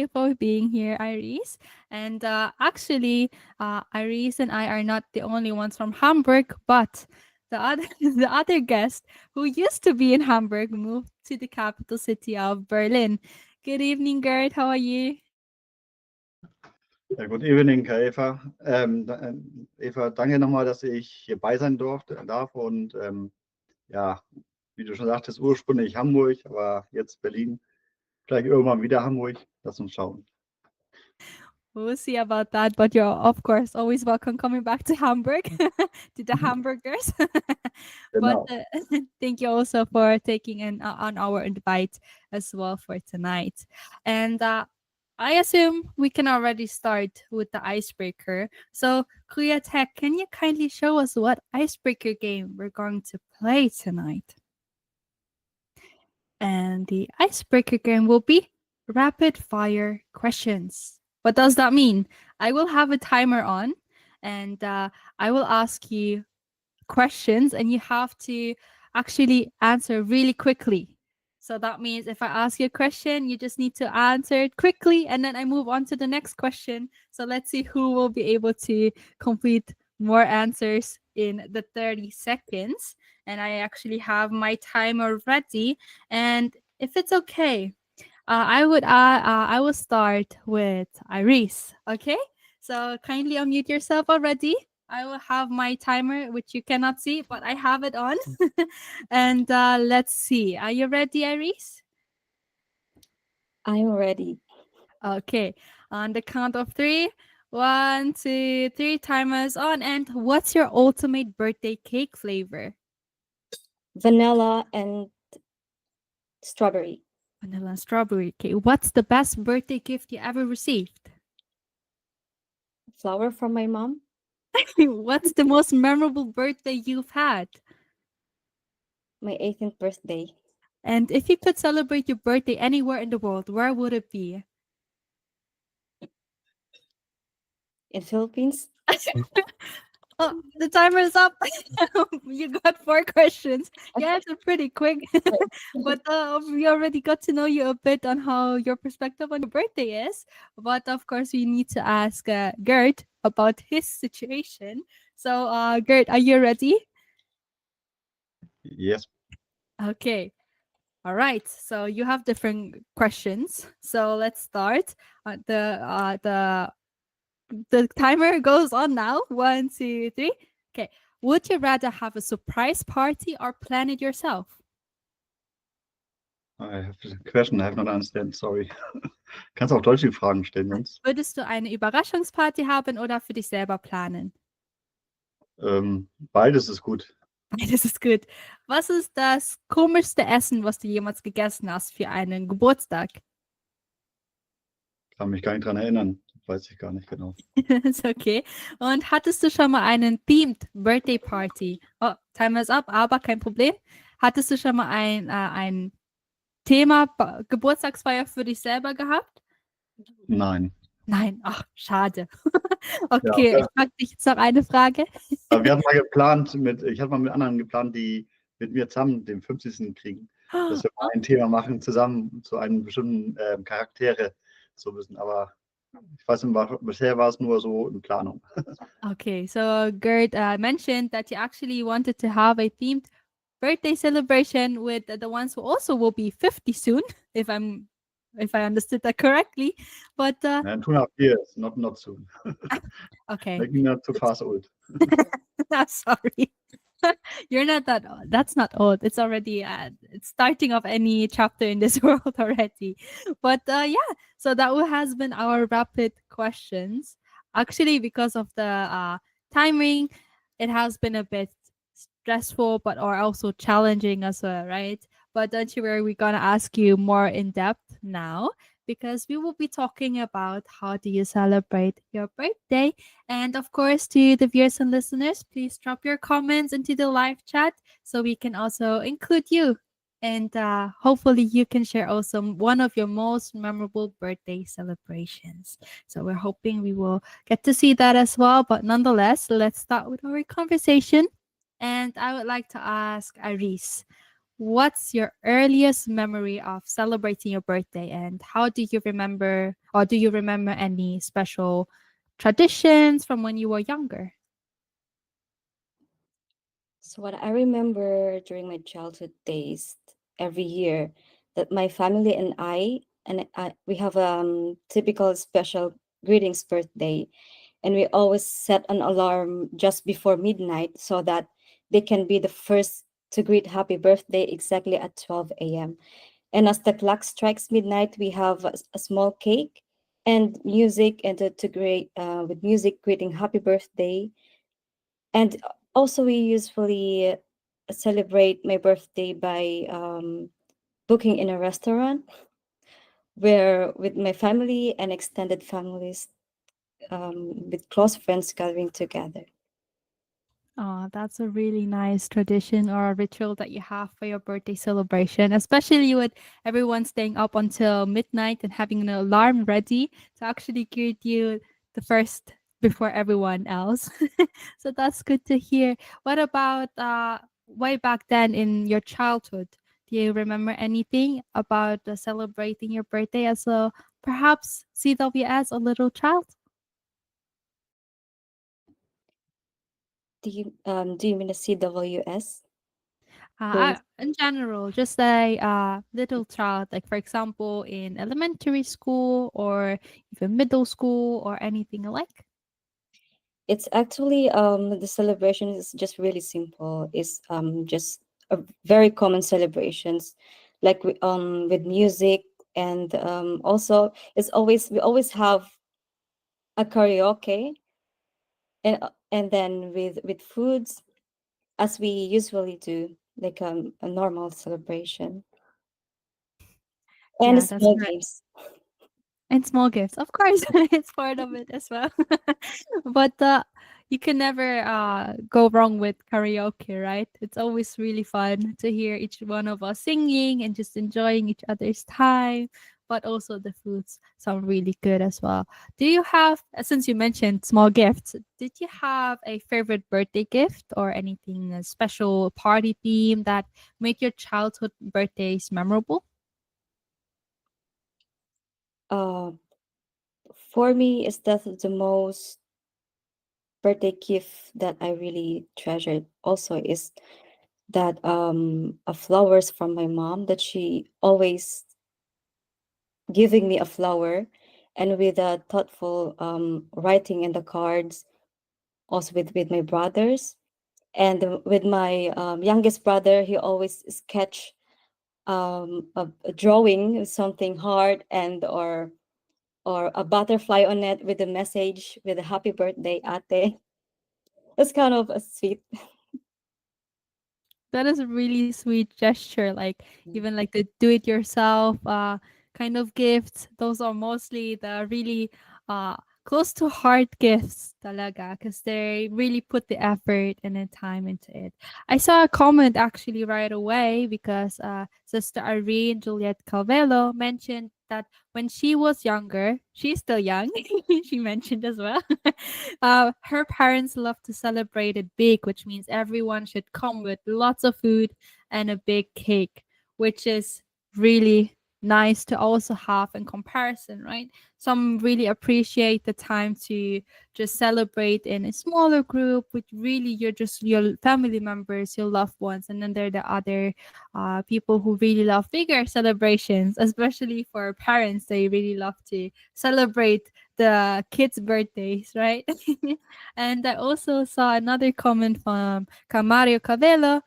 for being here, Iris. And Iris and I are not the only ones from Hamburg, but the other the other guest who used to be in Hamburg moved to the capital city of Berlin. Good evening, Gerd. How are you? Ja, good evening, Eva. Eva, danke nochmal, dass ich hier bei sein darf. Und ja, wie du schon sagtest, ursprünglich Hamburg, aber jetzt Berlin. Vielleicht irgendwann wieder Hamburg. Lass uns schauen. We'll see about that, but you're of course always welcome coming back to Hamburg to the hamburgers. But Genau. thank you also for taking on our invite as well for tonight. And I assume we can already start with the icebreaker. So, Kuya Tech, can you kindly show us what icebreaker game we're going to play tonight? And the icebreaker game will be rapid fire questions. What does that mean? I will have a timer on and I will ask you questions and you have to actually answer really quickly. So that means if I ask you a question, you just need to answer it quickly and then I move on to the next question. So let's see who will be able to complete more answers in the 30 seconds. And I actually have my timer ready. And if it's okay, I will start with Iris. Okay, so kindly unmute yourself already. I will have my timer, which you cannot see, but I have it on. And let's see. Are you ready, Iris? I'm ready. Okay. On the count of three. 1, 2, 3. Timers on. And what's your ultimate birthday cake flavor? Vanilla and strawberry. Vanilla and strawberry cake. What's the best birthday gift you ever received? Flower from my mom. What's the most memorable birthday you've had? My 18th birthday. And if you could celebrate your birthday anywhere in the world, where would it be? In Philippines. Oh, the timer is up. You got 4 questions. You answered pretty quick. But we already got to know you a bit on how your perspective on your birthday is. But of course, we need to ask Gert about his situation. So, Gert, are you ready? Yes. Okay. All right. So you have different questions. So let's start. The timer goes on now. 1, 2, 3. Okay. Would you rather have a surprise party or plan it yourself? I have a question. I have not understand. Sorry. Kannst auch Deutsch die Fragen stellen sonst? Würdest du eine Überraschungsparty haben oder für dich selber planen? Beides ist gut. Beides ist gut. Was ist das komischste Essen, was du jemals gegessen hast für einen Geburtstag? Kann mich gar nicht dran erinnern. Weiß ich gar nicht genau. Ist okay. Und hattest du schon mal einen Themed Birthday Party? Oh, Timer is up, aber kein Problem. Hattest du schon mal ein Thema Geburtstagsfeier für dich selber gehabt? Nein. Nein, ach, schade. Okay, Ja. ich frage dich jetzt noch eine Frage. Aber wir hatten mal geplant, ich hatte mal mit anderen geplant, die mit mir zusammen den 50. kriegen, dass wir mal ein Thema machen, zusammen zu einem bestimmten Charaktere so müssen. Aber ich weiß nicht, bisher war es nur so in Planung. Okay, so Gerd mentioned that you actually wanted to have a themed birthday celebration with the ones who also will be 50 soon, if I understood that correctly. But 2.5 years, not soon. okay. Make me not too fast old. I'm sorry. You're not that old. That's not old. It's already it's starting of any chapter in this world already. But yeah, so that has been our rapid questions. Actually, because of the timing, it has been a bit stressful, but or also challenging as well, right? But don't you worry, we're gonna ask you more in depth now because we will be talking about how do you celebrate your birthday. And of course, to the viewers and listeners, please drop your comments into the live chat so we can also include you. And hopefully, you can share also one of your most memorable birthday celebrations. So, we're hoping we will get to see that as well. But nonetheless, let's start with our conversation. And I would like to ask Iris, what's your earliest memory of celebrating your birthday, and how do you remember, or do you remember any special traditions from when you were younger? So what I remember during my childhood days, every year, that my family and we have typical special greetings birthday, and we always set an alarm just before midnight so that they can be the first to greet happy birthday exactly at 12 a.m. And as the clock strikes midnight, we have a small cake and music, and to greet with music greeting happy birthday. And also, we usually celebrate my birthday by booking in a restaurant where with my family and extended families, with close friends gathering together. Oh, that's a really nice tradition or a ritual that you have for your birthday celebration, especially with everyone staying up until midnight and having an alarm ready to actually greet you the first before everyone else. So that's good to hear. What about way back then in your childhood? Do you remember anything about celebrating your birthday as a perhaps CWS, a little child? Do you mean the CWS? During In general, just a little child, like for example, in elementary school or even middle school or anything alike. It's actually the celebration is just really simple. It's just a very common celebrations, like with music, and also it's always we always have a karaoke, and then with foods, as we usually do, like a normal celebration, and Yeah, that's small right. games. And small gifts, of course, it's part of it as well. But you can never go wrong with karaoke, right? It's always really fun to hear each one of us singing and just enjoying each other's time. But also the foods sound really good as well. Do you have, since you mentioned small gifts, did you have a favorite birthday gift or anything a special party theme that make your childhood birthdays memorable? Uh, for me, is that the most birthday gift that I really treasured. Also, is that flowers from my mom, that she always giving me a flower, and with a thoughtful writing in the cards, also with my brothers, and with my youngest brother, he always sketch a drawing, something hard, and or a butterfly on it with a message with a happy birthday ate. It's kind of a sweet. That is a really sweet gesture. Like even like the do it yourself kind of gifts. Those are mostly the really uh close to heart gifts talaga because they really put the effort and the time into it. I saw a comment actually right away because Sister Irene Juliet Calvelo mentioned that when she was younger, she's still young, she mentioned as well. Her parents love to celebrate it big, which means everyone should come with lots of food and a big cake, which is really nice to also have in comparison, right? Some really appreciate the time to just celebrate in a smaller group with really your family members, your loved ones, and then there are the other people who really love bigger celebrations, especially for parents. They really love to celebrate the kids' birthdays, right? And I also saw another comment from Camario Cabello.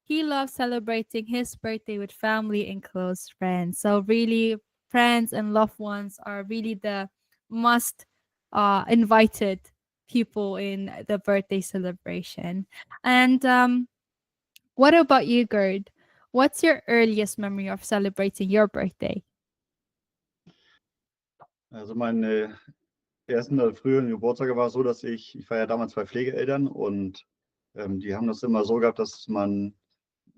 He loves celebrating his birthday with family and close friends. So really, friends and loved ones are really the must invited people in the birthday celebration. And what about you, Gerd? What's your earliest memory of celebrating your birthday? Also meine ersten oder früheren Geburtstage war es so, dass ich war ja damals bei Pflegeeltern und die haben das immer so gehabt, dass man,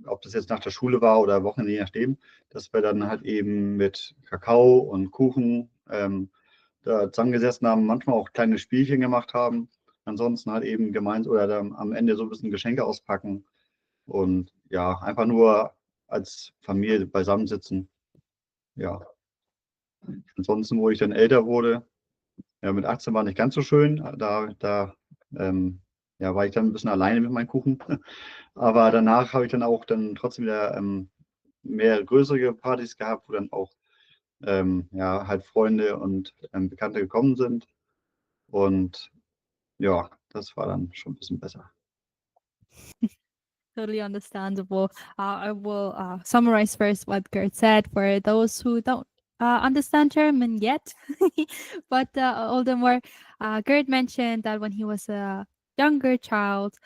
ob das jetzt nach der Schule war oder Wochenende, je nachdem, dass wir dann halt eben mit Kakao und Kuchen da zusammengesessen haben, manchmal auch kleine Spielchen gemacht haben. Ansonsten halt eben gemeinsam oder dann am Ende so ein bisschen Geschenke auspacken und ja, einfach nur als Familie beisammensitzen. Ja. Ansonsten, wo ich dann älter wurde, ja, mit 18 war nicht ganz so schön. Da ja, war ich dann ein bisschen alleine mit meinem Kuchen. Aber danach habe ich dann auch dann trotzdem wieder mehr größere Partys gehabt, wo dann auch ja, halt Freunde und Bekannte gekommen sind. Und ja, das war dann schon ein bisschen besser. Totally understandable. I will summarize first what Gert said for those who don't understand German yet. But all the more, Gert mentioned that when he was a younger child,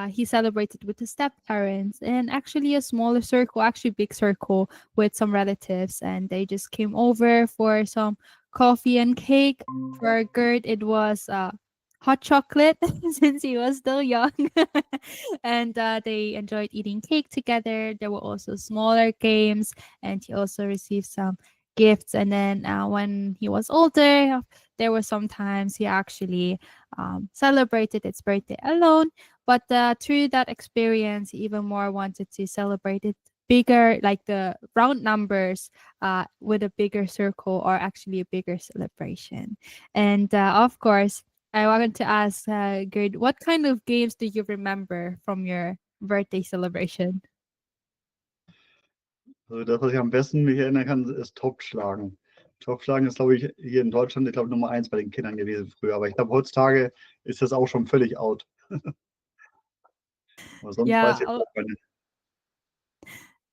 he celebrated with his step parents and actually a smaller circle, actually big circle with some relatives, and they just came over for some coffee and cake. For Gert, it was hot chocolate since he was still young. And they enjoyed eating cake together. There were also smaller games, and he also received some gifts. And then when he was older, there were some times he actually celebrated its birthday alone. But through that experience, he even more wanted to celebrate it bigger, like the round numbers with a bigger circle or actually a bigger celebration. And of course, I wanted to ask Gerd, what kind of games do you remember from your birthday celebration? Also das, was ich am besten mich erinnern kann, ist Topfschlagen. Topfschlagen ist, glaube ich, hier in Deutschland, ich glaube, Nummer 1 bei den Kindern gewesen früher. Aber ich glaube, heutzutage ist das auch schon völlig out. Aber sonst weiß Yeah, ich jetzt auch keine.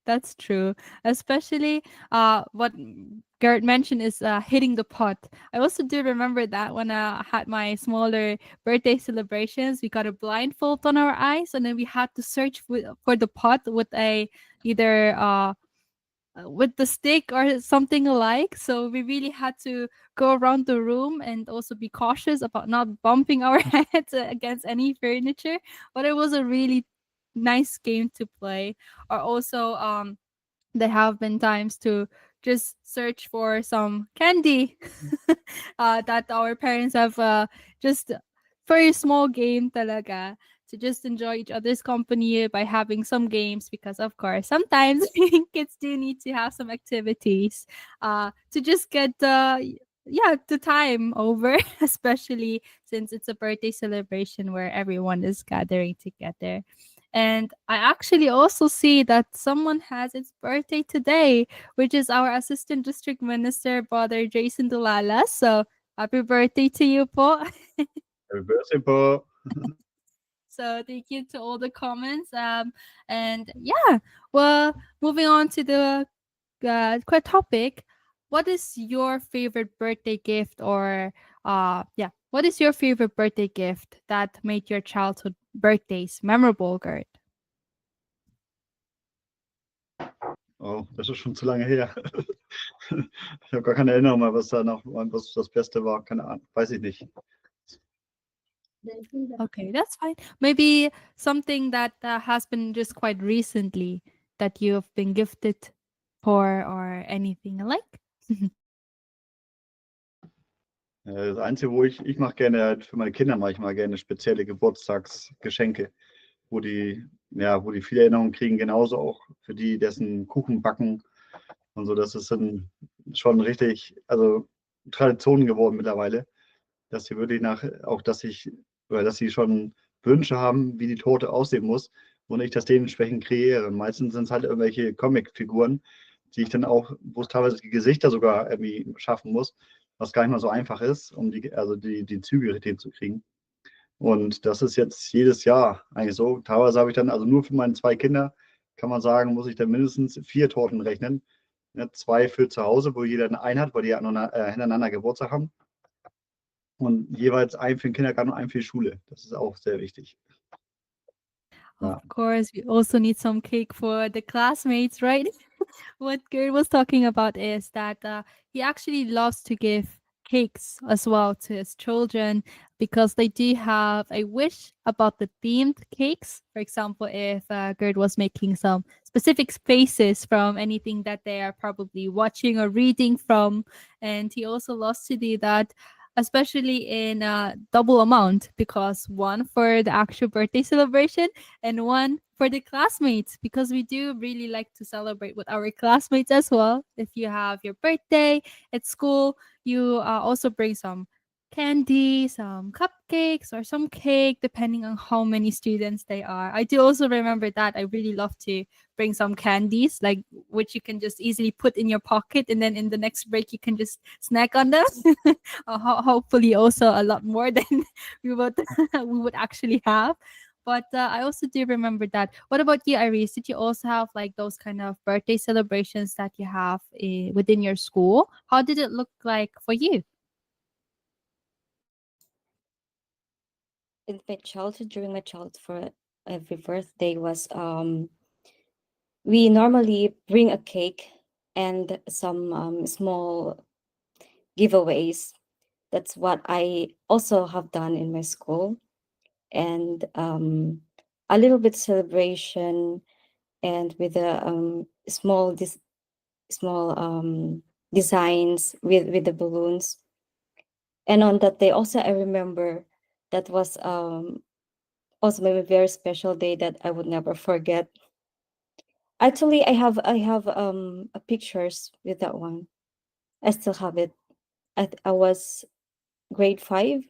that's true. Especially what Garrett mentioned is hitting the pot. I also do remember that when I had my smaller birthday celebrations, we got a blindfold on our eyes and then we had to search for the pot with a either with the stick or something alike. So we really had to go around the room and also be cautious about not bumping our heads against any furniture. But it was a really nice game to play. Or also, there have been times to just search for some candy that our parents have just very small game talaga to just enjoy each other's company by having some games because of course sometimes kids do need to have some activities to just get the time over especially since it's a birthday celebration where everyone is gathering together. And I actually also see that someone has its birthday today, which is our Assistant District Minister, Brother Jason Dulala. So happy birthday to you, po. Happy birthday, po. So thank you to all the comments. And yeah, well, moving on to the topic. What is your favorite birthday gift, or what is your favorite birthday gift that made your childhood birthdays memorable, Gert? Oh, das ist schon zu lange her. Ich habe gar keine Erinnerung mehr, was was das Beste war. Keine Ahnung, weiß ich nicht. Okay, that's fine. Maybe something that has been just quite recently that you've been gifted for or anything alike. Das Einzige, wo ich mache gerne, halt für meine Kinder mache ich mal gerne spezielle Geburtstagsgeschenke, wo wo die viele Erinnerungen kriegen, genauso auch für die, dessen Kuchen backen und so. Das ist dann schon richtig, also Tradition geworden mittlerweile, dass sie wirklich dass sie schon Wünsche haben, wie die Torte aussehen muss und ich das dementsprechend kreiere. Meistens sind es halt irgendwelche Comicfiguren, die ich dann auch, wo es teilweise die Gesichter sogar irgendwie schaffen muss, was gar nicht mal so einfach ist, um die Züge richtig hinzukriegen. Und das ist jetzt jedes Jahr eigentlich so. Teilweise habe ich dann, also nur für meine 2 Kinder, kann man sagen, muss ich dann mindestens 4 Torten rechnen. Ja, 2 für zu Hause, wo jeder eine hat, weil die ja hintereinander Geburtstag haben. Und jeweils einen für den Kindergarten und einen für die Schule. Das ist auch sehr wichtig. Of Ja. course, we also need some cake for the classmates, right? What Gerd was talking about is that he actually loves to give cakes as well to his children because they do have a wish about the themed cakes. For example, if Gerd was making some specific spaces from anything that they are probably watching or reading from, and he also loves to do that. especially in double amount, because one for the actual birthday celebration and one for the classmates, because we do really like to celebrate with our classmates as well. If you have your birthday at school, you also bring some candy, some cupcakes, or some cake, depending on how many students they are. I do also remember that I really love to bring some candies, like which you can just easily put in your pocket, and then in the next break you can just snack on them. Hopefully, also a lot more than we would we would actually have. But I also do remember that. What about you, Iris? Did you also have like those kind of birthday celebrations that you have within your school? How did it look like for you? In my childhood, during my childhood, for every birthday was we normally bring a cake and some small giveaways. That's what I also have done in my school, and a little bit celebration, and with a small designs with the balloons. And on that day, also I remember that was also maybe a very special day that I would never forget. Actually, I have pictures with that one. I still have it. I was grade 5.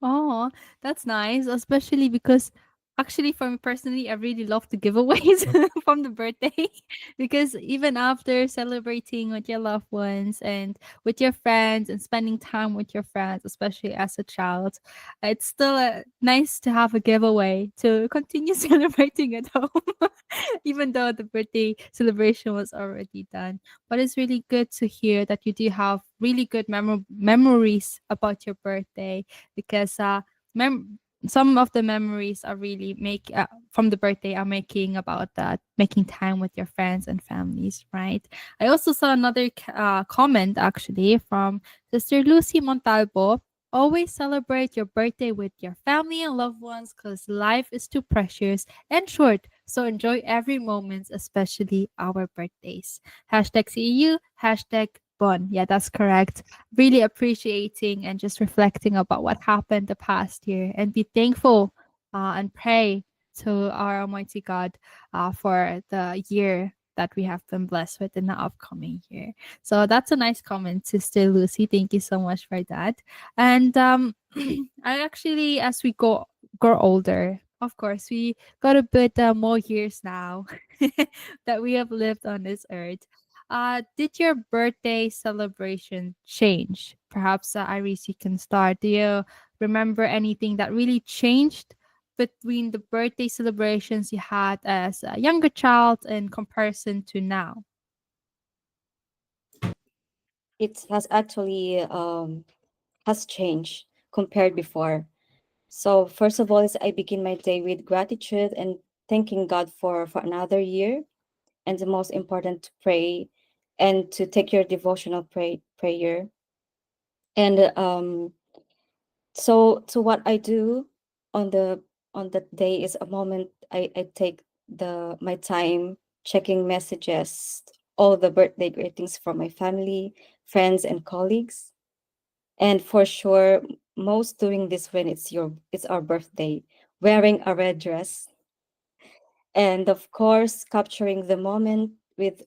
Oh, that's nice, especially because actually for me personally, I really love the giveaways from the birthday because even after celebrating with your loved ones and with your friends and spending time with your friends, especially as a child, it's still nice to have a giveaway to continue celebrating at home, even though the birthday celebration was already done. But it's really good to hear that you do have really good memories about your birthday, because some of the memories are really make from the birthday are making about that, making time with your friends and families, right? I also saw another comment actually from Sister Lucy Montalvo. Always celebrate your birthday with your family and loved ones, because life is too precious and short, so enjoy every moment, especially our birthdays. Hashtag CEU, hashtag Bon. Yeah, that's correct. Really appreciating and just reflecting about what happened the past year, and be thankful and pray to our Almighty God for the year that we have been blessed with in the upcoming year. So that's a nice comment, Sister Lucy. Thank you so much for that. And I actually, as we grow older, of course, we got a bit more years now that we have lived on this earth. Did your birthday celebration change? Perhaps, Iris, you can start. Do you remember anything that really changed between the birthday celebrations you had as a younger child in comparison to now? It has actually has changed compared before. So first of all, is I begin my day with gratitude and thanking God for another year, and the most important, to pray and to take your devotional prayer. And so what I do on the on that day is a moment I take my time checking messages, all the birthday greetings from my family, friends, and colleagues. And for sure, most doing this when it's our birthday, wearing a red dress, and of course capturing the moment with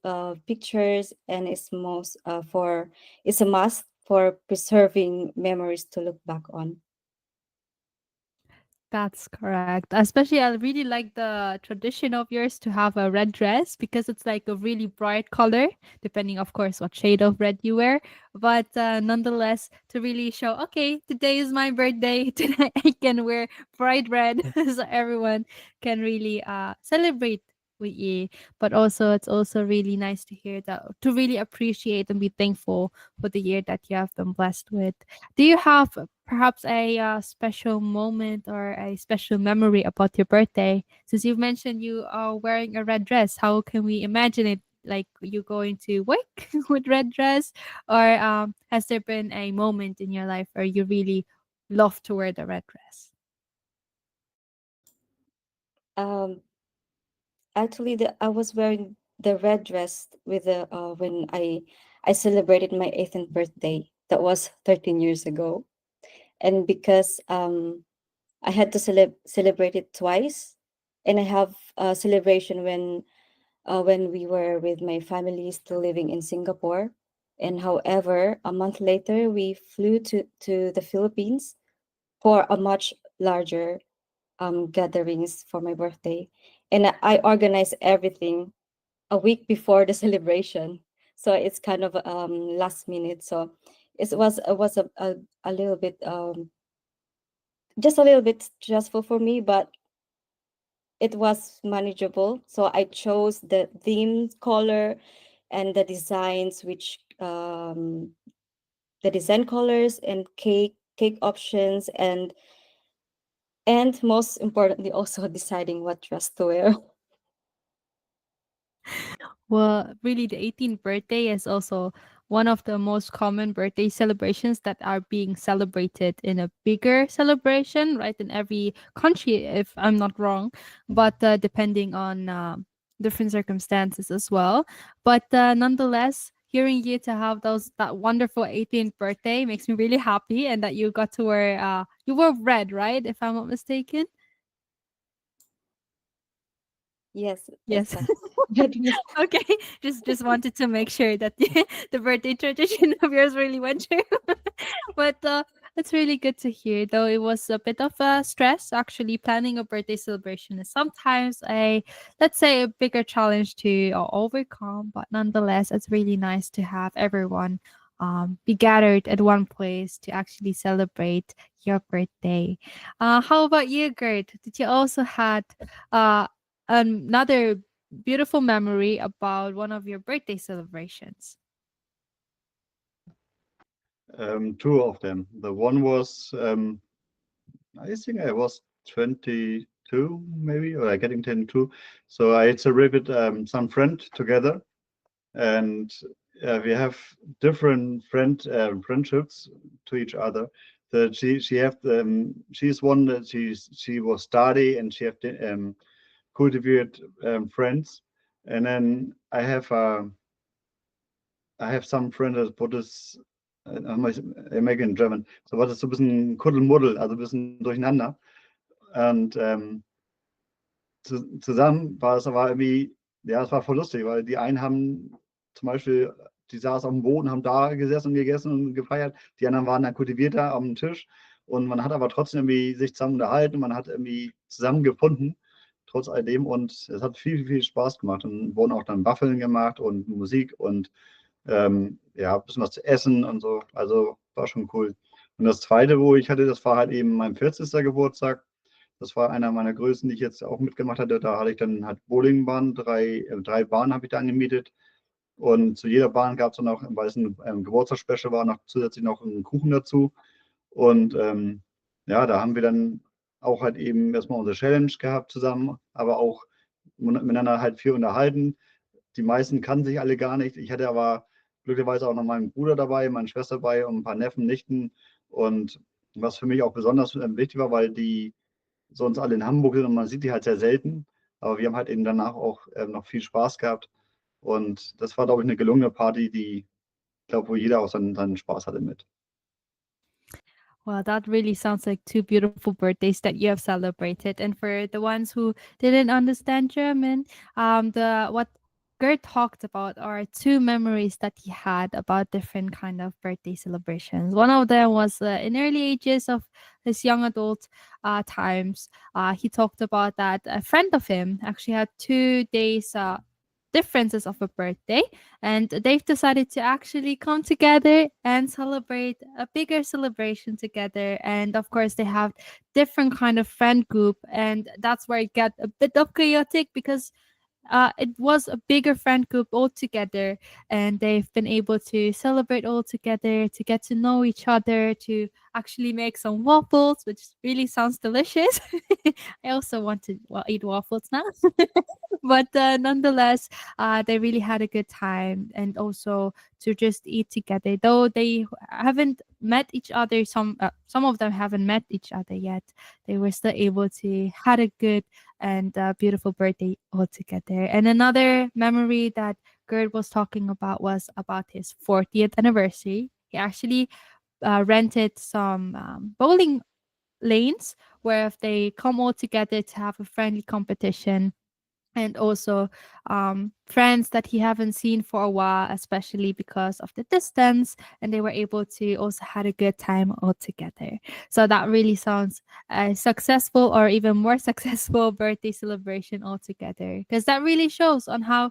pictures, and it's a must for preserving memories to look back on. That's correct. Especially, I really like the tradition of yours to have a red dress, because it's like a really bright color, depending, of course, what shade of red you wear. But nonetheless, to really show, okay, today is my birthday. Today I can wear bright red, so everyone can really celebrate with you. But also, it's also really nice to hear that, to really appreciate and be thankful for the year that you have been blessed with. Do you have perhaps a special moment or a special memory about your birthday? Since you've mentioned you are wearing a red dress, how can we imagine it? Like you going to work with red dress, or has there been a moment in your life where you really love to wear the red dress? Um, Actually, I was wearing the red dress with the when I I celebrated my 18th birthday. That was 13 years ago. And because I had to celebrate it twice, and I have a celebration when we were with my family still living in Singapore. And however, a month later, we flew to the Philippines for a much larger gatherings for my birthday. And I organized everything a week before the celebration. So it's kind of last minute. So it was a little bit just a little bit stressful for me, but it was manageable. So I chose the theme color and the design colors and cake options, and most importantly also deciding what dress to wear. Well, really, the 18th birthday is also one of the most common birthday celebrations that are being celebrated in a bigger celebration, right, in every country, if I'm not wrong, but depending on different circumstances as well. But nonetheless, hearing you to have that wonderful 18th birthday makes me really happy, and that you got to wear you wore red, right, if I'm not mistaken. Yes, Yes. exactly. That was Okay, just wanted to make sure that the birthday tradition of yours really went through. But it's really good to hear. Though it was a bit of a stress, actually planning a birthday celebration is sometimes let's say a bigger challenge to overcome. But nonetheless, it's really nice to have everyone be gathered at one place to actually celebrate your birthday. How about you, Gert? Did you also had uh another beautiful memory about one of your birthday celebrations? Two of them. The one was, I think I was 22 maybe, or getting 22. So I celebrated some friend together, and we have different friendships to each other. That she's one that she was study, and she have cultivated friends, and then I have some friend that what is I make in German. So was ist so ein bisschen Kuddelmuddel, also ein bisschen durcheinander. Und zusammen war es aber irgendwie, ja, es war voll lustig, weil die einen haben zum Beispiel, die saßen auf dem Boden, haben da gesessen und gegessen und gefeiert. Die anderen waren dann kultivierter am Tisch. Und man hat aber trotzdem irgendwie sich zusammen unterhalten, man hat irgendwie zusammengefunden, trotz alledem. Und es hat viel Spaß gemacht. Und wurden auch dann Waffeln gemacht und Musik und ja, ein bisschen was zu essen und so. Also war schon cool. Und das zweite, wo ich hatte, das war halt eben mein 40. Geburtstag. Das war einer meiner größten, die ich jetzt auch mitgemacht hatte. Da hatte ich dann halt Bowlingbahn, drei Bahnen habe ich da angemietet. Und zu jeder Bahn gab es dann auch, weil es ein Geburtstagsspecial war, noch zusätzlich noch einen Kuchen dazu. Und ja, da haben wir dann auch halt eben erstmal unsere Challenge gehabt zusammen, aber auch miteinander halt viel unterhalten. Die meisten kannten sich alle gar nicht. Ich hatte aber glücklicherweise auch noch meinen Bruder dabei, meine Schwester dabei und ein paar Neffen, Nichten. Und was für mich auch besonders wichtig war, weil die sonst alle in Hamburg sind und man sieht die halt sehr selten. Aber wir haben halt eben danach auch noch viel Spaß gehabt. Und das war, glaube ich, eine gelungene Party, die, ich glaube, wo jeder auch seinen Spaß hatte mit. Well, that really sounds like two beautiful birthdays that you have celebrated. And for the ones who didn't understand German, the what Gert talked about are two memories that he had about different kind of birthday celebrations. One of them was in early ages of his young adult times. He talked about that a friend of him actually had 2 days differences of a birthday, and they've decided to actually come together and celebrate a bigger celebration together. And of course they have different kind of friend group, and that's where it got a bit of chaotic because it was a bigger friend group all together, and they've been able to celebrate all together, to get to know each other, to actually make some waffles, which really sounds delicious. I also want to eat waffles now. But nonetheless, they really had a good time, and also to just eat together. Though they haven't met each other, some of them haven't met each other yet. They were still able to had a good and beautiful birthday all together. And another memory that Gerd was talking about was about his 40th anniversary. He actually rented some bowling lanes where if they come all together to have a friendly competition, and also friends that he haven't seen for a while, especially because of the distance, and they were able to also had a good time all together. So that really sounds a successful or even more successful birthday celebration altogether, because that really shows on how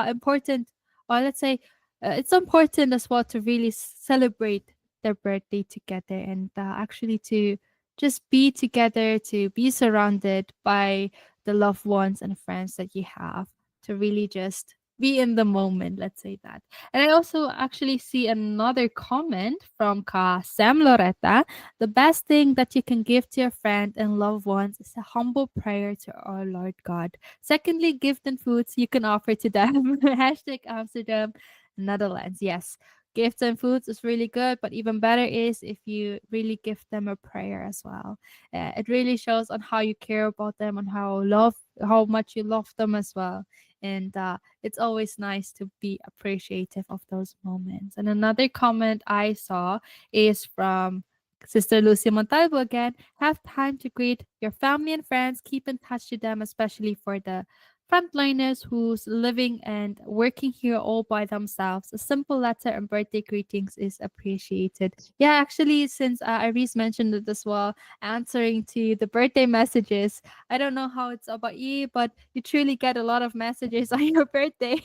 important, or let's say it's important as well to really celebrate their birthday together, and actually to just be together, to be surrounded by the loved ones and friends that you have, to really just be in the moment, let's say that. And I also actually see another comment from Ka Sam Loretta. The best thing that you can give to your friend and loved ones is a humble prayer to our Lord God. Secondly, gift and foods you can offer to them. Hashtag Amsterdam, Netherlands. Yes, gifts and foods is really good, but even better is if you really give them a prayer as well. It really shows on how you care about them, on how much you love them as well. And it's always nice to be appreciative of those moments. And another comment I saw is from Sister Lucy Montalvo again. Have time to greet your family and friends. Keep in touch with them, especially for the frontliners who's living and working here all by themselves. A simple letter and birthday greetings is appreciated. Yeah, actually, since Iris mentioned it as well, answering to the birthday messages. I don't know how it's about you, but you truly get a lot of messages on your birthday,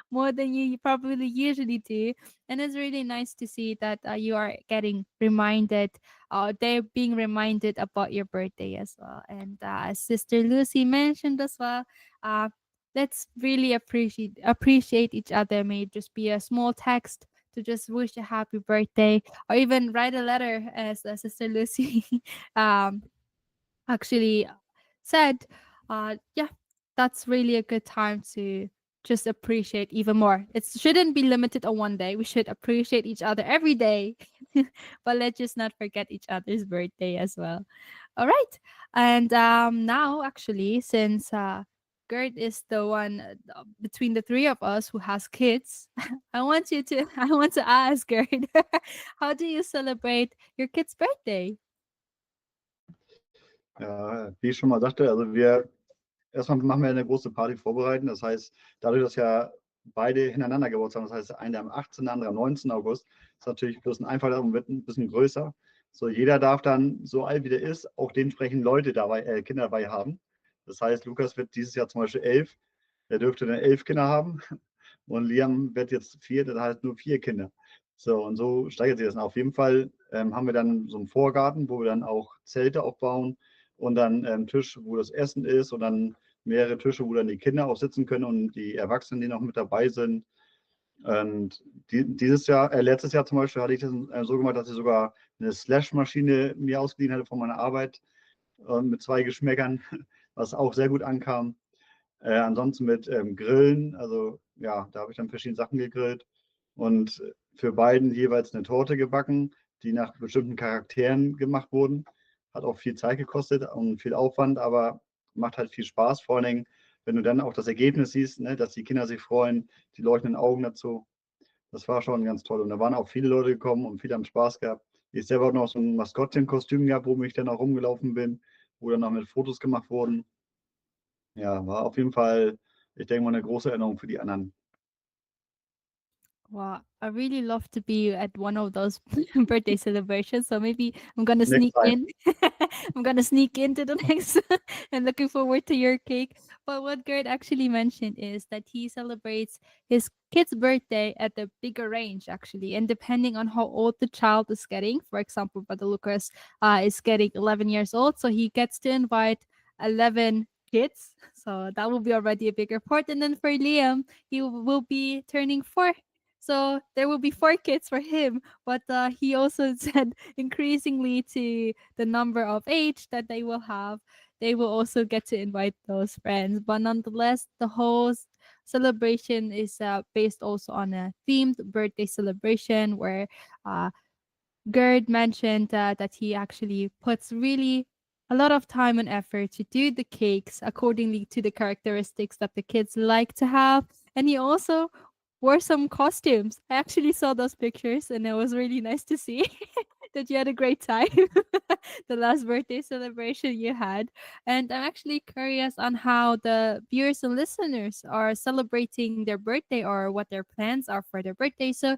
more than you probably usually do. And it's really nice to see that you are getting reminded, they're being reminded about your birthday as well. And as Sister Lucy mentioned as well, uh, let's really appreciate each other. May it just be a small text to just wish a happy birthday, or even write a letter, as Sister Lucy um, actually said. Yeah, that's really a good time to just appreciate even more. It shouldn't be limited on one day. We should appreciate each other every day, but let's just not forget each other's birthday as well. All right, and now actually, since Gert is the one between the three of us who has kids, I want to ask Gert, how do you celebrate your kid's birthday? Ja, wie ich schon mal sagte, also erstmal machen wir eine große Party vorbereiten. Das heißt, dadurch, dass ja beide hintereinander Geburtstag haben, das heißt, einer am 18., der andere am 19. August, ist natürlich bloß ein einfacher und wird ein bisschen größer. So, jeder darf dann, so alt wie der ist, auch dementsprechend Leute dabei, Kinder dabei haben. Das heißt, Lukas wird dieses Jahr zum Beispiel 11. Er dürfte dann 11 Kinder haben. Und Liam wird jetzt 4, das heißt nur 4 Kinder. So, und so steigert sich das. Und auf jeden Fall haben wir dann so einen Vorgarten, wo wir dann auch Zelte aufbauen und dann Tisch, wo das Essen ist, und dann mehrere Tische, wo dann die Kinder auch sitzen können und die Erwachsenen, die noch mit dabei sind. Und letztes Jahr zum Beispiel hatte ich das so gemacht, dass ich sogar eine Slash-Maschine mir ausgeliehen hatte von meiner Arbeit, mit 2 Geschmäckern, was auch sehr gut ankam. Ansonsten mit Grillen, also ja, da habe ich dann verschiedene Sachen gegrillt und für beiden jeweils eine Torte gebacken, die nach bestimmten Charakteren gemacht wurden. Hat auch viel Zeit gekostet und viel Aufwand, aber macht halt viel Spaß. Vor allen Dingen, wenn du dann auch das Ergebnis siehst, ne, dass die Kinder sich freuen, die leuchtenden Augen dazu. Das war schon ganz toll. Und da waren auch viele Leute gekommen und viele haben Spaß gehabt. Ich selber habe noch so ein Maskottchenkostüm gehabt, wo ich dann auch rumgelaufen bin, wo dann auch mit Fotos gemacht wurden. Ja, war auf jeden Fall, ich denke mal, eine große Erinnerung für die anderen. Wow, I really love to be at one of those birthday celebrations. So maybe I'm gonna Next sneak time. in. I'm gonna sneak into the next and looking forward to your cake. But what Gert actually mentioned is that he celebrates his kid's birthday at the bigger range, actually. And depending on how old the child is getting, for example, Brother Lucas is getting 11 years old. So he gets to invite 11 kids. So that will be already a bigger part. And then for Liam, he will be turning 4, so there will be 4 kids for him. But he also said increasingly to the number of age that they will have, they will also get to invite those friends. But nonetheless, the whole celebration is based also on a themed birthday celebration where uh, Gerd mentioned that he actually puts really a lot of time and effort to do the cakes accordingly to the characteristics that the kids like to have. And he also wore some costumes. I actually saw those pictures and it was really nice to see that you had a great time the last birthday celebration you had. And I'm actually curious on how the viewers and listeners are celebrating their birthday or what their plans are for their birthday. So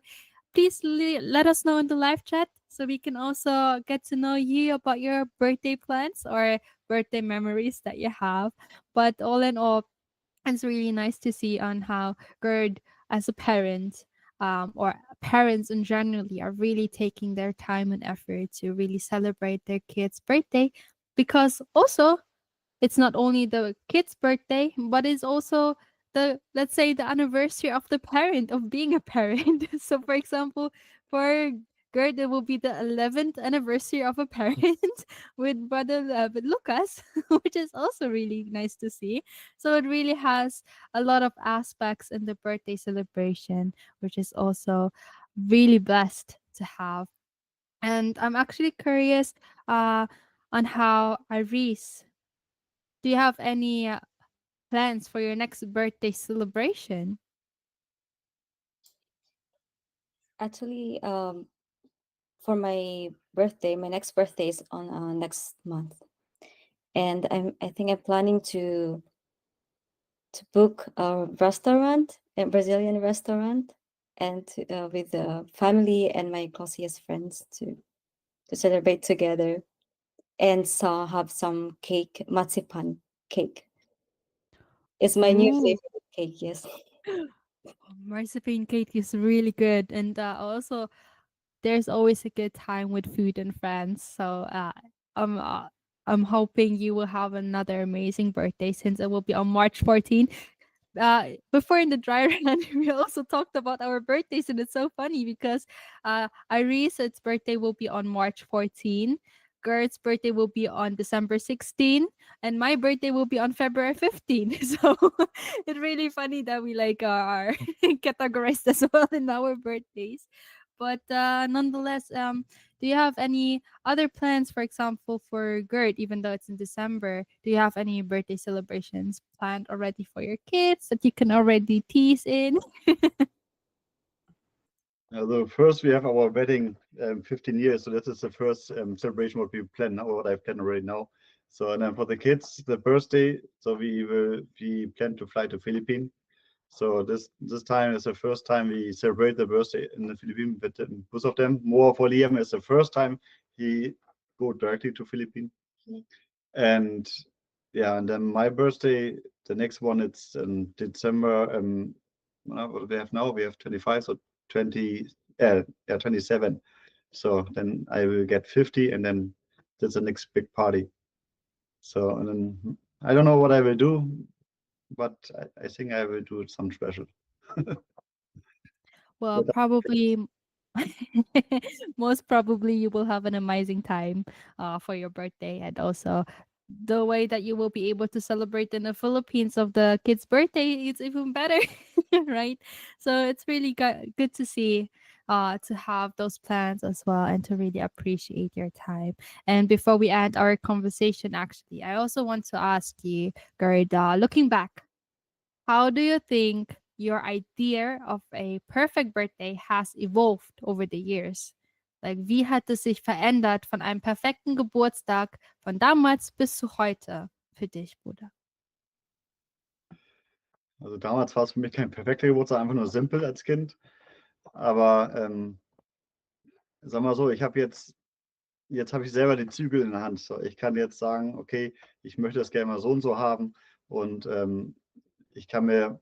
please let us know in the live chat so we can also get to know you about your birthday plans or birthday memories that you have. But all in all, it's really nice to see on how Gerd, as a parent, or parents in generally, are really taking their time and effort to really celebrate their kid's birthday, because also it's not only the kid's birthday, but it's also the, let's say, the anniversary of the parent of being a parent. So for example, for Gerd, it will be the 11th anniversary of a parent with brother with Lucas, which is also really nice to see. So it really has a lot of aspects in the birthday celebration, which is also really blessed to have. And I'm actually curious uh, on how Iris, do you have any plans for your next birthday celebration? Actually, for my birthday, my next birthday is on next month, and I think I'm planning to book a restaurant, a Brazilian restaurant, and with the family and my closest friends to celebrate together, and so have some cake, marzipan cake. It's my new Ooh, favorite cake. Yes. marzipan cake is really good, and also there's always a good time with food and friends. So I'm uh, I'm hoping you will have another amazing birthday since it will be on March 14th. Before in the dry run, we also talked about our birthdays, and it's so funny because Iris's birthday will be on March 14. Gert's birthday will be on December 16, and my birthday will be on February 15. So it's really funny that we like are categorized as well in our birthdays. But nonetheless, do you have any other plans, for example, for Gert, even though it's in December? Do you have any birthday celebrations planned already for your kids that you can already tease in? So first we have our wedding, 15 years. So that is the first celebration what we plan now, or what I plan already now. So and then for the kids, the birthday. So we plan to fly to Philippines. So this time is the first time we celebrate the birthday in the Philippines with both of them. More for Liam is the first time he go directly to Philippines. And yeah, and then my birthday, the next one, it's in December. What do we have now? We have 25, so 20, yeah, 27. So then I will get 50, and then that's the next big party. So and then I don't know what I will do, but I think I will do some special. Well, But probably most probably you will have an amazing time for your birthday, and also the way that you will be able to celebrate in the Philippines of the kid's birthday, it's even better, right? So it's really good to see, to have those plans as well, and to really appreciate your time. And before we end our conversation, actually, I also want to ask you, Gerda, looking back, how do you think your idea of a perfect birthday has evolved over the years? Like, wie hat es sich verändert von einem perfekten Geburtstag von damals bis zu heute für dich, Bruder? also damals war es für mich kein perfekter Geburtstag, einfach nur simpel als Kind. Aber sag mal so, jetzt habe ich selber die Zügel in der Hand. So, ich kann jetzt sagen, okay, ich möchte das gerne mal so und so haben. Und ich kann mir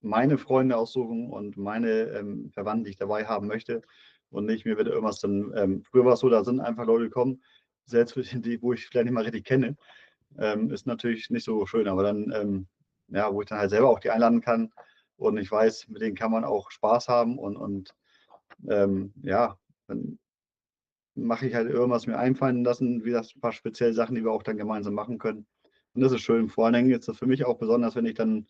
meine Freunde aussuchen und meine Verwandten, die ich dabei haben möchte. Und nicht mir wird irgendwas dann, früher war es so, da sind einfach Leute gekommen, selbst die, wo ich vielleicht nicht mal richtig kenne. Ist natürlich nicht so schön, aber dann, ja, wo ich dann halt selber auch die einladen kann und ich weiß, mit denen kann man auch Spaß haben und ja, dann mache ich halt irgendwas mir einfallen lassen, wie das ein paar spezielle Sachen, die wir auch dann gemeinsam machen können. Und das ist schön. Vor allen Dingen ist das für mich auch besonders, wenn ich dann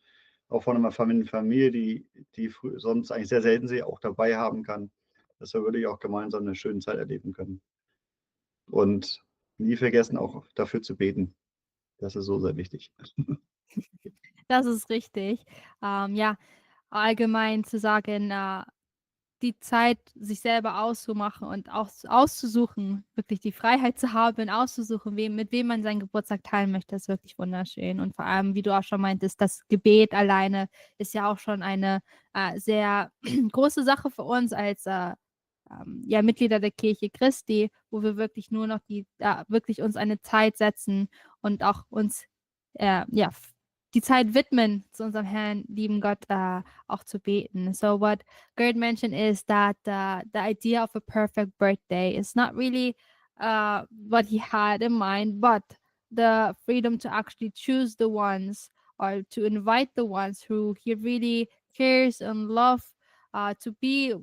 auch von einer Familie, die sonst eigentlich sehr selten sehe, auch dabei haben kann, dass wir wirklich auch gemeinsam eine schöne Zeit erleben können. Und nie vergessen, auch dafür zu beten. Das ist so sehr wichtig. Das ist richtig. Ja, allgemein zu sagen, die Zeit sich selber auszumachen und auszusuchen, wirklich die Freiheit zu haben, auszusuchen, mit wem man seinen Geburtstag teilen möchte, ist wirklich wunderschön. Und vor allem, wie du auch schon meintest, das Gebet alleine ist ja auch schon eine sehr große Sache für uns als ja, Mitglieder der Kirche Christi, wo wir wirklich nur noch wirklich uns eine Zeit setzen und auch uns ja, die Zeit widmen, zu unserem Herrn, lieben Gott, auch zu beten. So what Gerd mentioned is that the idea of a perfect birthday is not really what he had in mind, but the freedom to actually choose the ones or to invite the ones who he really cares and love to be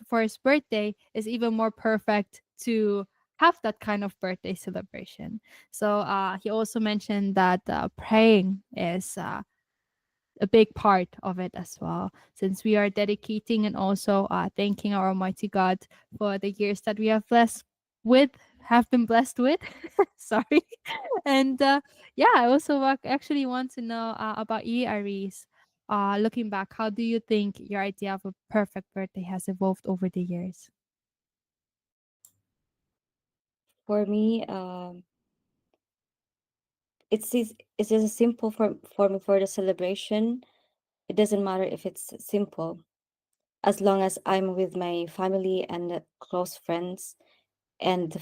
for his birthday is even more perfect to have that kind of birthday celebration. So he also mentioned that praying is a big part of it as well, since we are dedicating and also thanking our Almighty God for the years that we have been blessed with. Sorry. And yeah, I also actually want to know about you, Aris. Looking back, how do you think your idea of a perfect birthday has evolved over the years? For me, it's just simple for me for the celebration. It doesn't matter if it's simple, as long as I'm with my family and close friends, and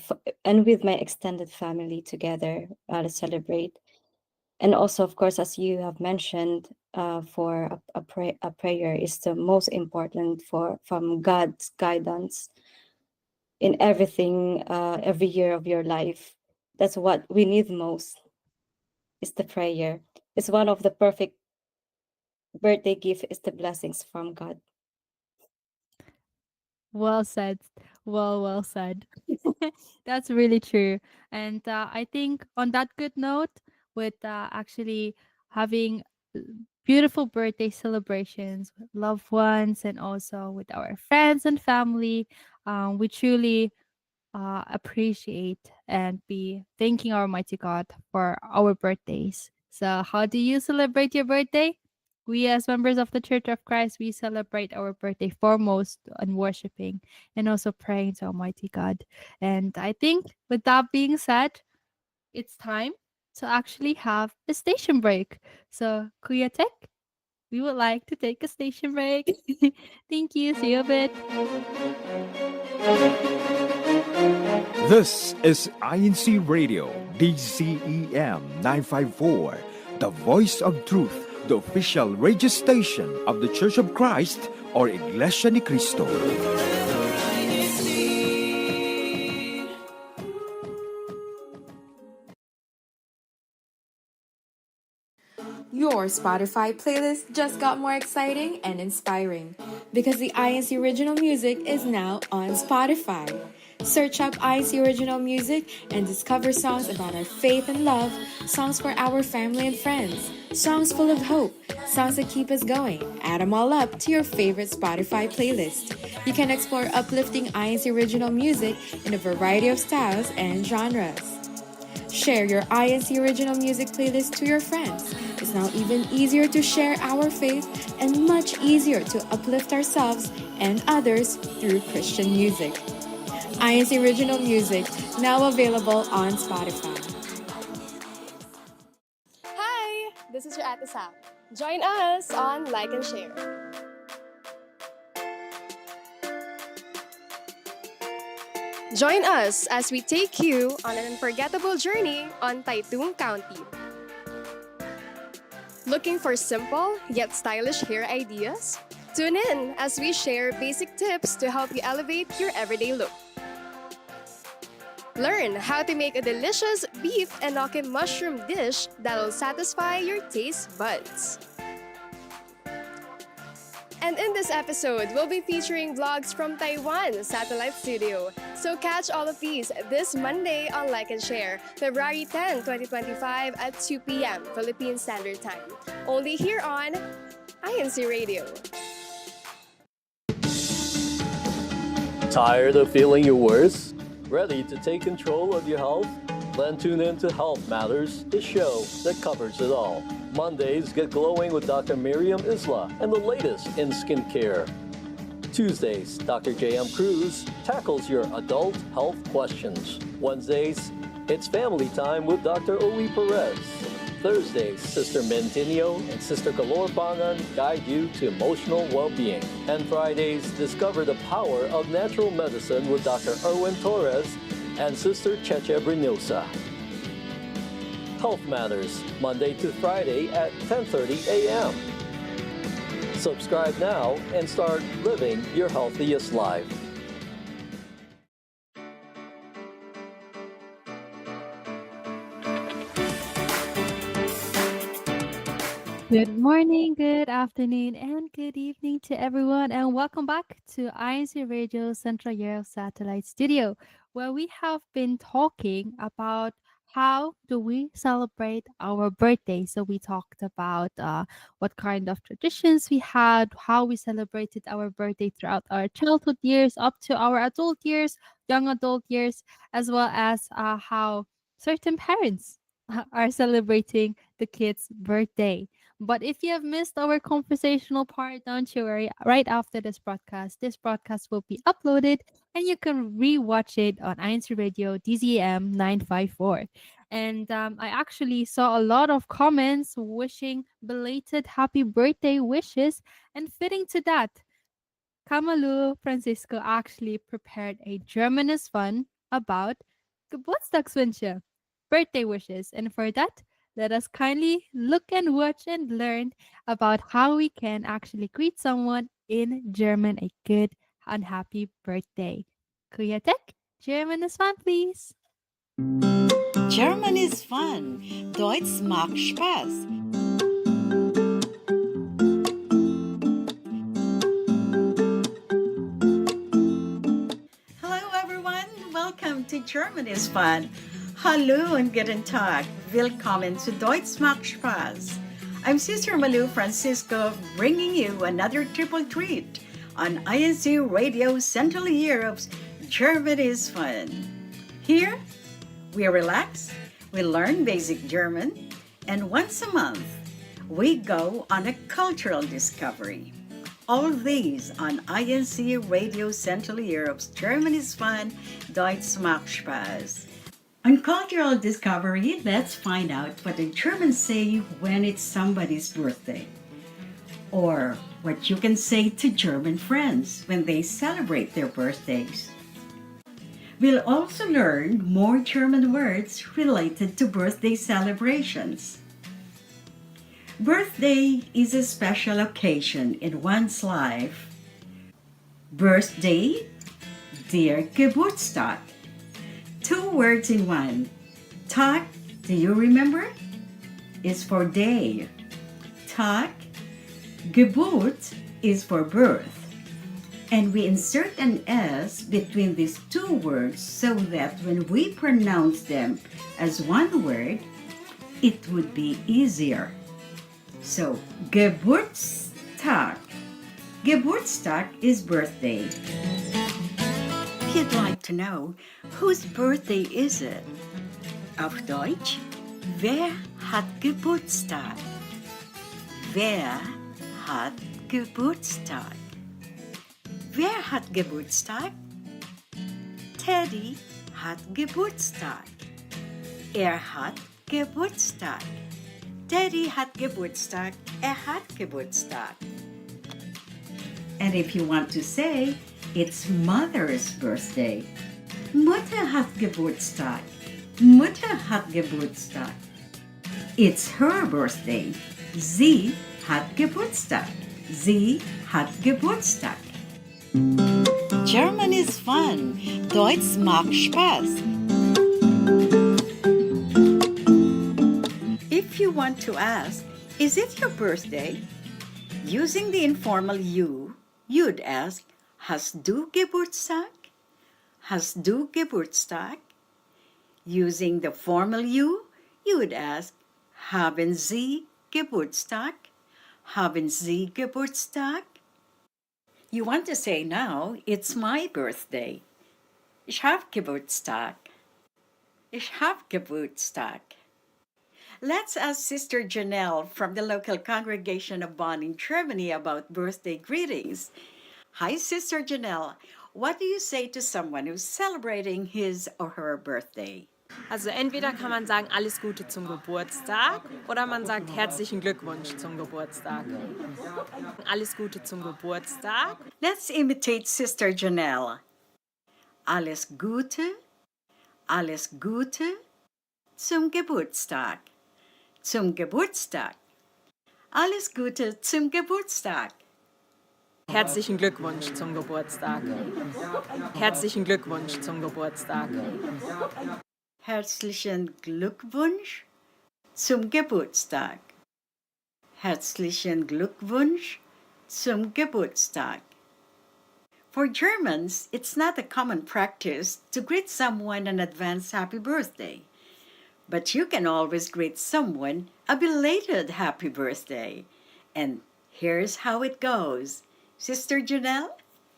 with my extended family together to celebrate. And also, of course, as you have mentioned, for a prayer is the most important from God's guidance in everything, every year of your life. That's what we need most, is the prayer. It's one of the perfect birthday gift, is the blessings from God. Well said. Well said. That's really true. And I think on that good note, with actually having beautiful birthday celebrations with loved ones and also with our friends and family, we truly appreciate and be thanking our Almighty God for our birthdays. So, how do you celebrate your birthday? We, as members of the Church of Christ, we celebrate our birthday foremost on worshiping and also praying to Almighty God. And I think with that being said, it's time to actually have a station break. So, Kuya Tech, we would like to take a station break. Thank you. See you a bit. This is INCRadio, DCEM 954, the voice of truth, the official radio station of the Church of Christ or Iglesia ni Cristo. Your Spotify playlist just got more exciting and inspiring because the INC Original Music is now on Spotify. Search up INC Original Music and discover songs about our faith and love, songs for our family and friends, songs full of hope, songs that keep us going. Add them all up to your favorite Spotify playlist. You can explore uplifting INC Original Music in a variety of styles and genres. Share your INC Original Music playlist to your friends. It's now even easier to share our faith and much easier to uplift ourselves and others through Christian music. INC Original Music, now available on Spotify. Hi, this is your Ate Sam. Join us on Like and Share. Join us as we take you on an unforgettable journey on Taitung County. Looking for simple yet stylish hair ideas? Tune in as we share basic tips to help you elevate your everyday look. Learn how to make a delicious beef enoki mushroom dish that'll satisfy your taste buds. And in this episode, we'll be featuring vlogs from Taiwan Satellite Studio. So catch all of these this Monday on Like and Share, February 10, 2025 at 2 p.m. Philippine Standard Time. Only here on INCRadio. Tired of feeling your worst? Ready to take control of your health? Then tune in to Health Matters, the show that covers it all. Mondays, get glowing with Dr. Miriam Isla and the latest in skincare. Tuesdays, Dr. J.M. Cruz tackles your adult health questions. Wednesdays, it's family time with Dr. Owi Perez. Thursdays, Sister Mentinio and Sister Calorpangan guide you to emotional well-being. And Fridays, discover the power of natural medicine with Dr. Erwin Torres and Sister Cheche Brinosa. Health Matters, Monday to Friday at 10:30 a.m. Subscribe now and start living your healthiest life. Good morning, good afternoon, and good evening to everyone, and welcome back to INCRadio Central Europe Satellite Studio, where we have been talking about how do we celebrate our birthday. So we talked about what kind of traditions we had, how we celebrated our birthday throughout our childhood years up to our adult years, young adult years, as well as how certain parents are celebrating the kid's birthday. But if you have missed our conversational part, don't you worry. Right after this broadcast will be uploaded and you can rewatch it on INCRadio DZM 954. And I actually saw a lot of comments wishing belated happy birthday wishes. And fitting to that, Kamalu Francisco actually prepared a Germanist fun about Geburtstagswünsche, birthday wishes. And for that, let us kindly look and watch and learn about how we can actually greet someone in German a good and happy birthday. Kuya Tek, Germanist fun, please. German is fun. Deutsch macht Spaß. Hello everyone, welcome to German is fun. Hallo und guten Tag. Willkommen zu Deutsch macht Spaß. I'm Sister Malu Francisco bringing you another triple treat on INCRadio Central Europe's German is fun. Here, we relax, we learn basic German, and once a month, we go on a cultural discovery. All these on INCRadio Central Europe's German is fun, Deutsch macht Spaß. On cultural discovery, let's find out what the Germans say when it's somebody's birthday. Or what you can say to German friends when they celebrate their birthdays. We'll also learn more German words related to birthday celebrations. Birthday is a special occasion in one's life. Birthday, der Geburtstag. 2 words in one. Tag, do you remember? Is for day. Tag, Geburt is for birth. And we insert an S between these 2 words so that when we pronounce them as one word, it would be easier. So, Geburtstag. Geburtstag is birthday. If you'd like to know, whose birthday is it? Auf Deutsch, wer hat Geburtstag? Wer hat Geburtstag? Wer hat Geburtstag? Teddy hat Geburtstag. Er hat Geburtstag. Teddy hat Geburtstag. Hat Geburtstag. And if you want to say, it's Mother's birthday. Mutter hat Geburtstag. Mutter hat Geburtstag. It's her birthday. Sie hat Geburtstag. Sie hat Geburtstag. German is fun. Deutsch macht Spaß. If you want to ask, is it your birthday? Using the informal you, you'd ask, hast du Geburtstag? Hast du Geburtstag? Using the formal you would ask, haben Sie Geburtstag? Haben Sie Geburtstag? You want to say now, it's my birthday. Ich hab Geburtstag. Ich hab Geburtstag. Let's ask Sister Janelle from the local congregation of Bonn in Germany about birthday greetings. Hi, Sister Janelle. What do you say to someone who's celebrating his or her birthday? Also entweder kann man sagen, alles Gute zum Geburtstag oder man sagt herzlichen Glückwunsch zum Geburtstag. Alles Gute zum Geburtstag. Let's imitate Sister Janelle. Alles Gute zum Geburtstag. Zum Geburtstag. Alles Gute zum Geburtstag. Herzlichen Glückwunsch zum Geburtstag. Herzlichen Glückwunsch zum Geburtstag. Herzlichen Glückwunsch zum Geburtstag. Herzlichen Glückwunsch zum Geburtstag. For Germans, it's not a common practice to greet someone an advance happy birthday. But you can always greet someone a belated happy birthday. And here's how it goes. Sister Janelle?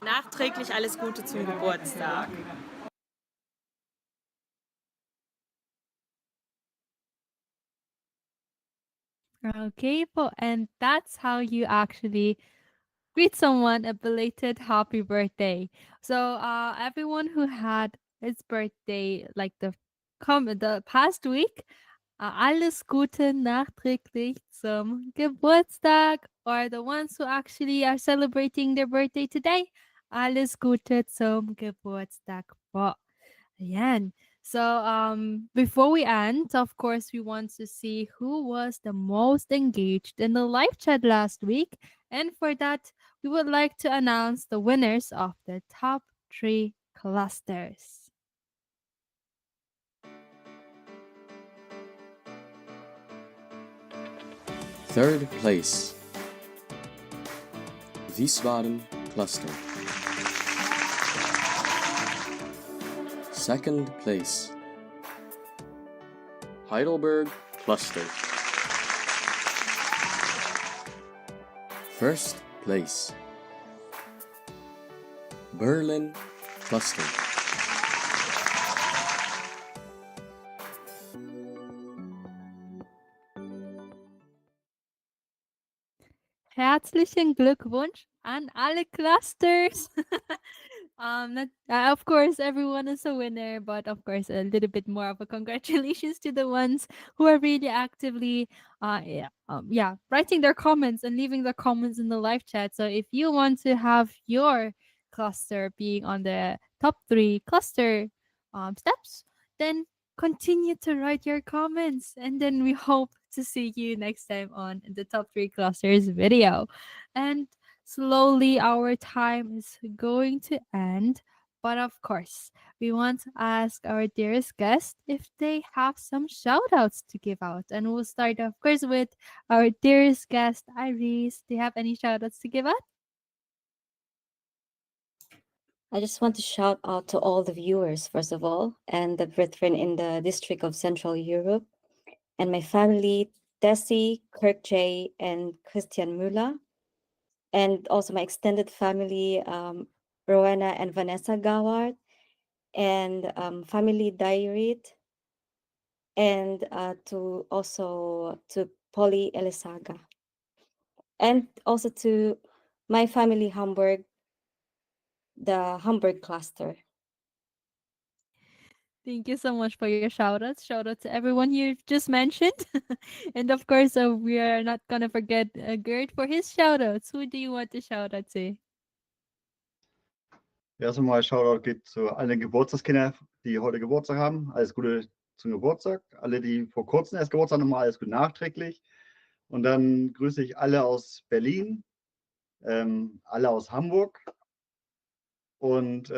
Nachträglich alles Gute zum Geburtstag. Okay, and that's how you actually greet someone a belated happy birthday. So everyone who had his birthday like the past week, alles Gute nachträglich zum Geburtstag, or the ones who actually are celebrating their birthday today, alles Gute zum Geburtstag po. Ayan. So before we end, of course, we want to see who was the most engaged in the live chat last week. And for that, we would like to announce the winners of the top 3 clusters. Third place, Wiesbaden cluster. Second place, Heidelberg cluster. First place, Berlin cluster. Herzlichen Glückwunsch an alle Clusters. Of course, everyone is a winner, but of course, a little bit more of a congratulations to the ones who are really actively, writing their comments and leaving their comments in the live chat. So if you want to have your cluster being on the top 3 cluster steps, then continue to write your comments, and then we hope to see you next time on the top 3 clusters video. And slowly our time is going to end, but of course we want to ask our dearest guest if they have some shout outs to give out, and we'll start of course with our dearest guest Iris. Do you have any shout outs to give out? I just want to shout out to all the viewers, first of all, and the brethren in the district of Central Europe, and my family, Tessie, Kirk J, and Christian Müller, and also my extended family, Rowena and Vanessa Gawart, and family Dairit, and to Polly Elisaga, and also to my family Hamburg, the Hamburg cluster. Thank you so much for your shout outs. Shout out to everyone you just mentioned. And of course, we are not going to forget Gert for his shout outs. Who do you want to shout out to? Erst einmal Shoutout geht zu allen Geburtstagskindern, die heute Geburtstag haben. Alles Gute zum Geburtstag. Alle, die vor kurzem erst Geburtstag haben, nochmal alles Gute nachträglich. Und dann grüße ich alle aus Berlin, alle aus Hamburg und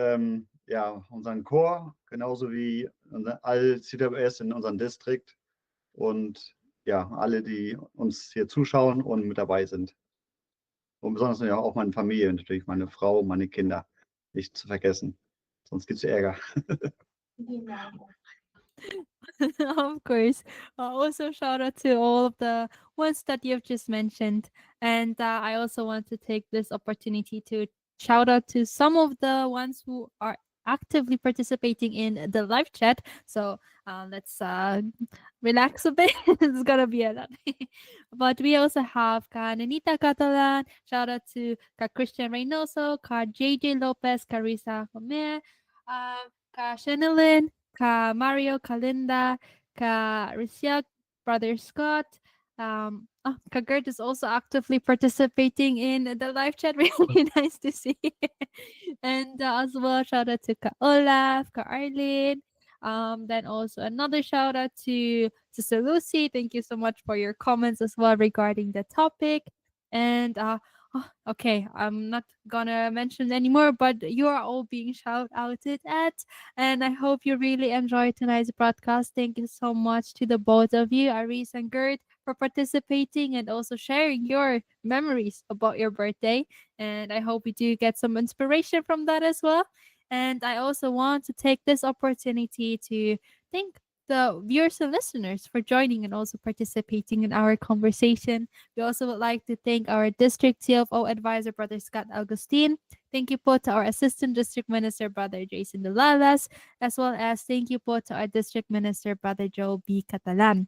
unseren Chor, genauso wie all CWS in unserem Distrikt und ja, alle, die uns hier zuschauen und mit dabei sind. Und besonders ja auch meine Familie, natürlich meine Frau, meine Kinder, nicht zu vergessen. Sonst gibt es Ärger. Of course. Also, shout out to all of the ones that you've just mentioned. And I also want to take this opportunity to shout out to some of the ones who are actively participating in the live chat. So let's relax a bit. It's gonna be a lot. But we also have Ka Nanita Catalan. Shout out to Ka Christian Reynoso, Ka JJ Lopez, Carissa Homer, Ka Shenelyn, Ka Mario Kalinda, Ka Risiak, Brother Scott. Ka Gert is also actively participating in the live chat. Really nice to see. And as well, shout out to Ka Olaf, Ka Arlene. Then also another shout out to Sister Lucy. Thank you so much for your comments as well regarding the topic. And okay, I'm not gonna mention anymore, but you are all being shout outed at. And I hope you really enjoyed tonight's broadcast. Thank you so much to the both of you, Aris and Gert, for participating and also sharing your memories about your birthday. And I hope we do get some inspiration from that as well. And I also want to take this opportunity to thank the viewers and listeners for joining and also participating in our conversation. We also would like to thank our District CFO Advisor, Brother Scott Augustine. Thank you po to our Assistant District Minister, Brother Jason Delalas, as well as thank you po to our District Minister, Brother Joe B. Catalan.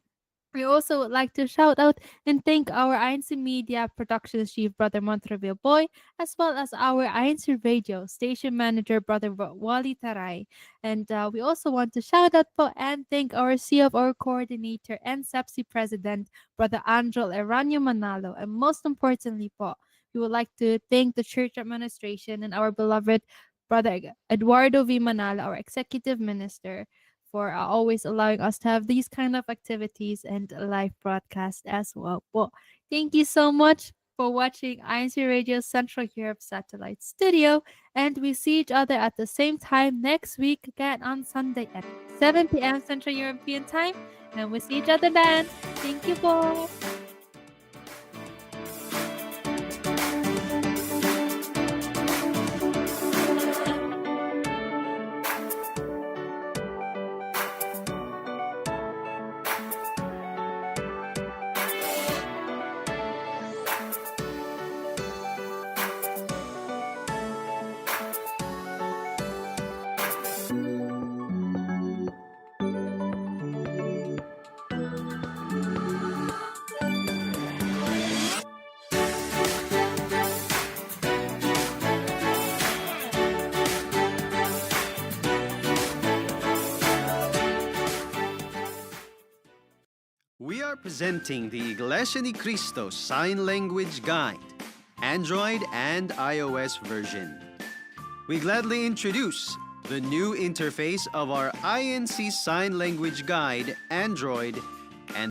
We also would like to shout out and thank our INC Media Productions Chief, Brother Montreville Boy, as well as our INC Radio Station Manager, Brother Wally Taray. And we also want to shout out po and thank our CFO Coordinator and CEBSI President, Brother Angel Eranio Manalo. And most importantly po, we would like to thank the church administration and our beloved Brother Eduardo V. Manalo, our Executive Minister, for always allowing us to have these kind of activities and live broadcast as well. Well, thank you so much for watching INC Radio Central Europe Satellite Studio, and we see each other at the same time next week again on Sunday at 7 p.m. Central European Time, and we see each other then. Thank you po! We are presenting the Iglesia ni Cristo Sign Language Guide, Android and iOS version. We gladly introduce the new interface of our INC Sign Language Guide, Android